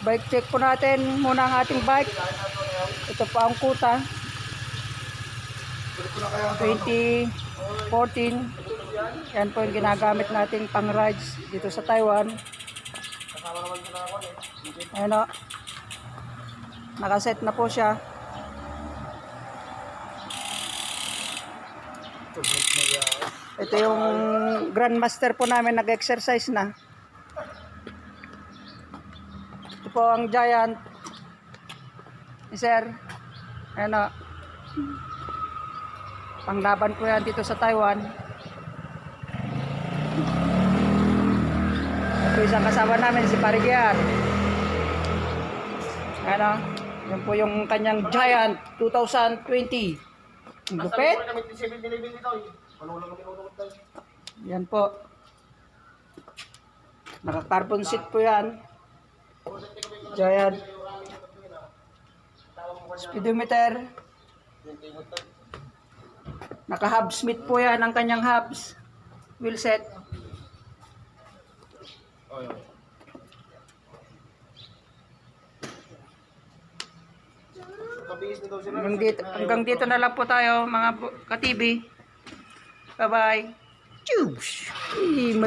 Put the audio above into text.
Bike check po natin muna ang ating bike. Ito po ang Kuta 2014. Yan po yung ginagamit nating pang rides dito sa Taiwan. Ayan o. Nakaset na po siya. Ito yung Grandmaster po namin, nag-exercise na. Ito po ang Giant ni Sir. Ayan o. Panglaban po yan dito sa Taiwan. Ito isang kasama namin, si Parigian. Ayan o. Yan po yung kanyang Giant 2020. Lupit. Yan po. Naka-carbon seat po yan. Giant. Speedometer. Naka-hub smith po yan ang kanyang hubs. Wheel set. Hanggang dito na lang po tayo mga ka-TV. Bye-bye. Cheers!